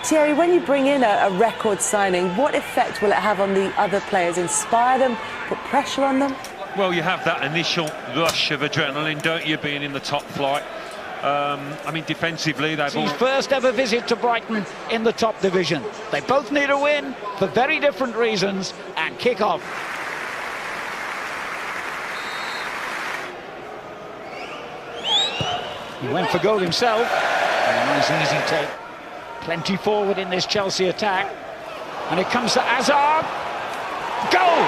Thierry, when you bring in a record signing, what effect will it have on the other players? Inspire them, put pressure on them? Well, you have that initial rush of adrenaline, don't you, being in the top flight. I mean, defensively, they've all... His first ever visit to Brighton in the top division. They both need a win for very different reasons, and kick off. He went for goal himself. And a nice easy take. Plenty forward in this Chelsea attack. And it comes to Hazard. Goal!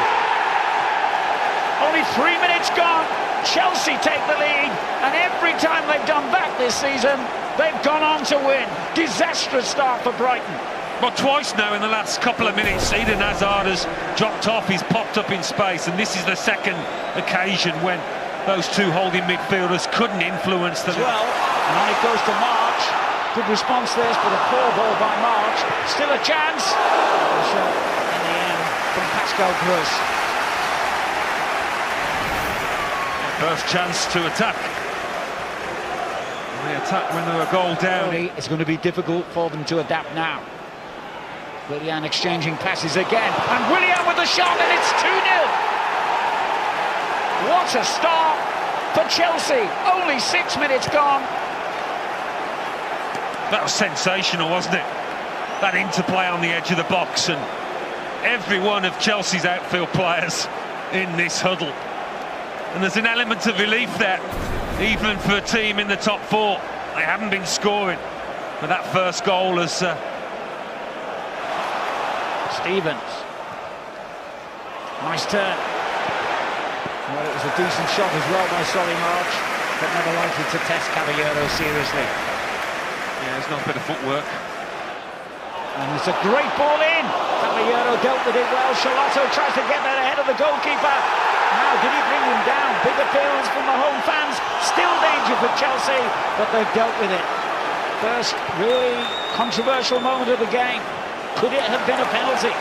Only 3 minutes gone. Chelsea take the lead. And every time they've done that this season, they've gone on to win. Disastrous start for Brighton. Well, twice now in the last couple of minutes, Eden Hazard has dropped off. He's popped up in space. And this is the second occasion when those two holding midfielders couldn't influence them. Well, and on it goes to March. Good response this, but a poor ball by March. Still a chance. A shot in the end from Pascal Gross. First chance to attack. And they attack when they're a goal down. It's going to be difficult for them to adapt now. Willian exchanging passes again. And Willian with the shot, and it's 2-0. What a start for Chelsea. Only 6 minutes gone. That was sensational, wasn't it? That interplay on the edge of the box, and every one of Chelsea's outfield players in this huddle. And there's an element of relief there, even for a team in the top four. They haven't been scoring, but that first goal has... Stevens. Nice turn. Well, it was a decent shot as well by Solly March, but never likely to test Caballero seriously. Yeah, there's not a bit of footwork. And it's a great ball in. Caballero dealt with it well. Charlotto tries to get that ahead of the goalkeeper. Now, did he bring him down? Big appearance from the home fans. Still danger for Chelsea, but they've dealt with it. First really controversial moment of the game. Could it have been a penalty?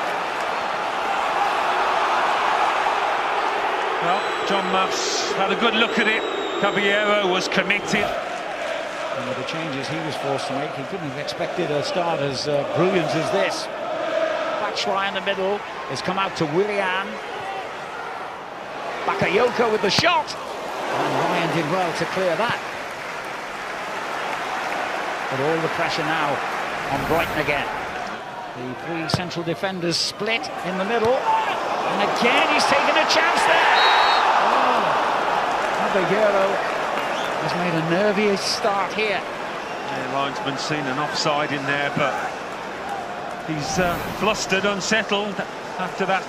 Well, John Muffs had a good look at it. Caballero was committed. And with the changes he was forced to make, he couldn't have expected a start as brilliant as this. Batshuayi in the middle has come out to Willian. Bakayoko with the shot. And Ryan did well to clear that. But all the pressure now on Brighton again. The three central defenders split in the middle. And again, he's taken a chance there. Oh, Caballero has made a nervy start here. Yeah, linesman seen an offside in there, but he's flustered, unsettled after that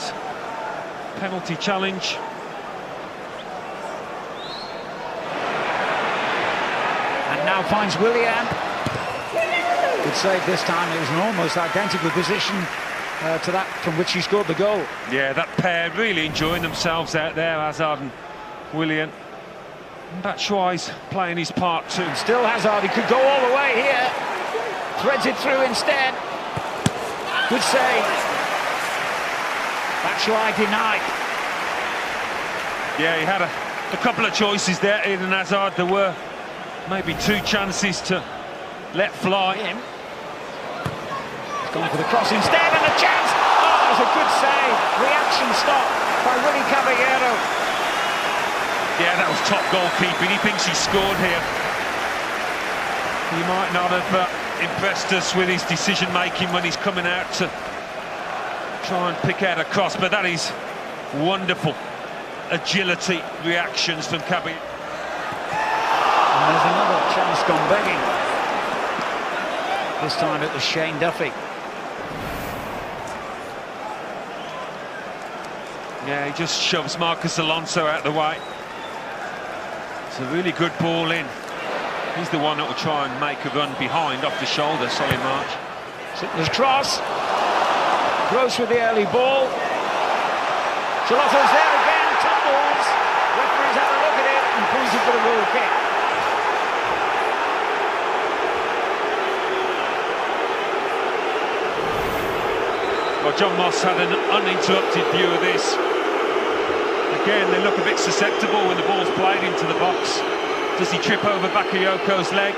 penalty challenge. And now finds Willian. Good save this time. It was an almost identical position to that from which he scored the goal. Yeah, that pair really enjoying themselves out there, Hazard and Willian. And Batshuayi's playing his part too. And still Hazard, he could go all the way here. Threads it through instead. Good save. Batshuayi denied. Yeah, he had a couple of choices there, Eden Hazard. There were maybe two chances to let fly. He's gone for the cross instead, and a chance! Oh, that was a good save. Reaction stop by Willy Caballero. Yeah, that was top goalkeeping. He thinks he scored here. He might not have impressed us with his decision-making when he's coming out to try and pick out a cross, but that is wonderful agility, reactions from Caballero. And there's another chance gone begging. This time it was Shane Duffy. Yeah, he just shoves Marcus Alonso out the way. It's a really good ball in. He's the one that will try and make a run behind off the shoulder, Solly March. Sittler's cross. Gross with the early ball. Charlotto's there again, tumbles. Referee's had a look at it and pointed for the goal kick. Well, John Moss had an uninterrupted view of this. Again, they look a bit susceptible when the ball's played into the box. Does he trip over Bakayoko's leg?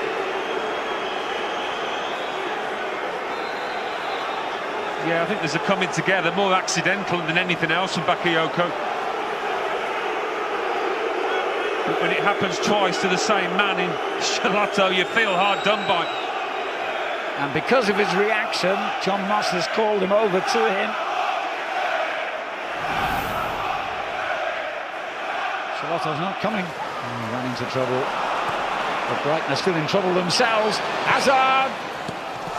Yeah, I think there's a coming together, more accidental than anything else from Bakayoko. But when it happens twice to the same man in Shalato, you feel hard done by. And because of his reaction, John Moss has called him over to him. Shalato's not coming. He ran into trouble. But Brighton are still in trouble themselves. Hazard!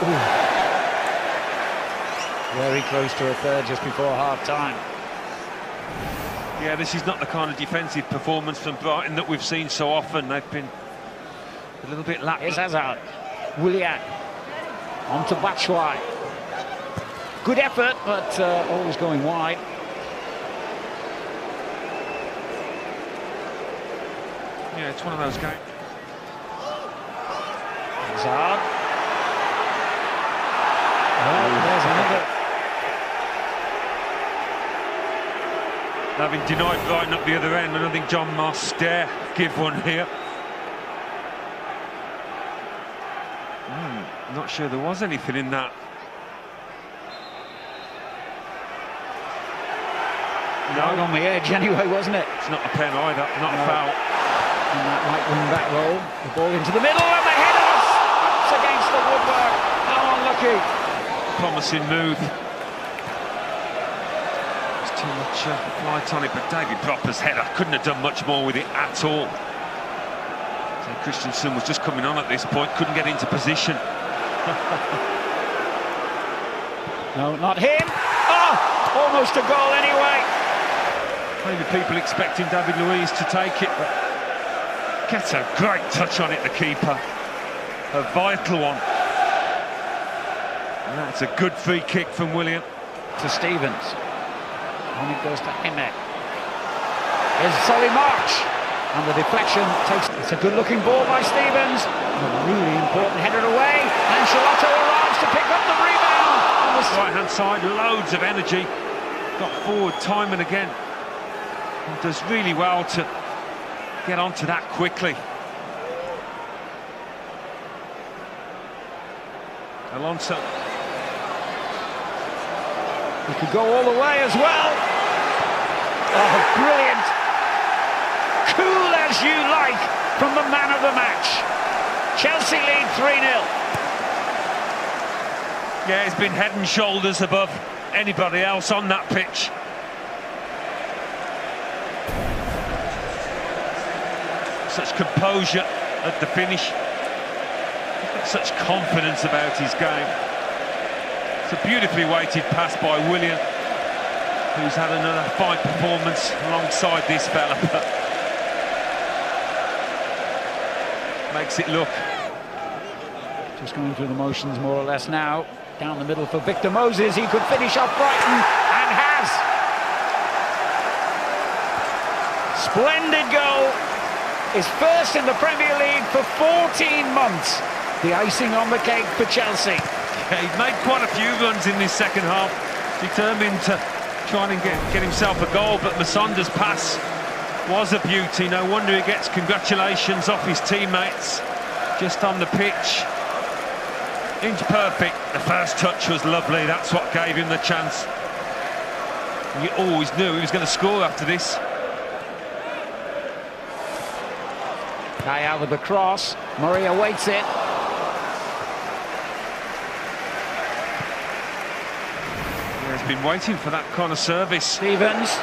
Ooh. Very close to a third just before half-time. Yeah, this is not the kind of defensive performance from Brighton that we've seen so often. They've been a little bit lax. Here's Hazard. Willian. On to Batshuayi. Good effort, but always going wide. Yeah, it's one of those games. Hazard. Oh, there's another. Having denied Brighton up the other end, I don't think John Moss dare give one here. Not sure there was anything in that. No, on the edge anyway, wasn't it? It's not a pen either, not a foul. And that right wing back roll, the ball into the middle, and the header ups against the woodwork. How unlucky. Promising move. There's too much light on it, but David Propper's header couldn't have done much more with it at all. So Christensen was just coming on at this point, couldn't get into position. No, not him. Oh, almost a goal anyway. Maybe people expecting David Luiz to take it, but gets a great touch on it, the keeper. A vital one. And that's a good free kick from Willian. To Stevens. And it goes to Emme. Here's Solly March. And the deflection takes... It's a good-looking ball by Stevens. A really important header away. And Shalato arrives to pick up the rebound. On the right-hand side, loads of energy. Got forward time and again. And does really well to get onto that quickly. Alonso. He could go all the way as well. Oh, brilliant. Cool as you like from the man of the match. Chelsea lead 3-0. Yeah, he's been head and shoulders above anybody else on that pitch. Such composure at the finish. Such confidence about his game. It's a beautifully weighted pass by Willian, who's had another fine performance alongside this fella. Makes it look. Just going through the motions more or less now. Down the middle for Victor Moses. He could finish off Brighton and has. Splendid goal. His first in the Premier League for 14 months. The icing on the cake for Chelsea. Yeah, he's made quite a few runs in this second half. Determined to try and get himself a goal, but Masonda's pass was a beauty. No wonder he gets congratulations off his teammates just on the pitch. Inch perfect. The first touch was lovely. That's what gave him the chance. You always knew he was going to score after this. Kaya with the cross. Murray awaits it. Yeah, he's been waiting for that kind of service. Stevens.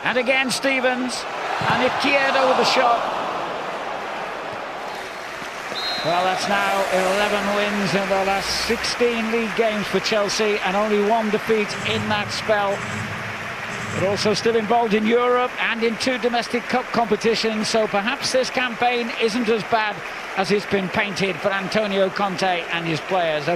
And again Stevens. And Izquierdo with the shot. Well, that's now 11 wins in the last 16 league games for Chelsea and only one defeat in that spell. But also still involved in Europe and in 2 domestic cup competitions, so perhaps this campaign isn't as bad as it's been painted for Antonio Conte and his players.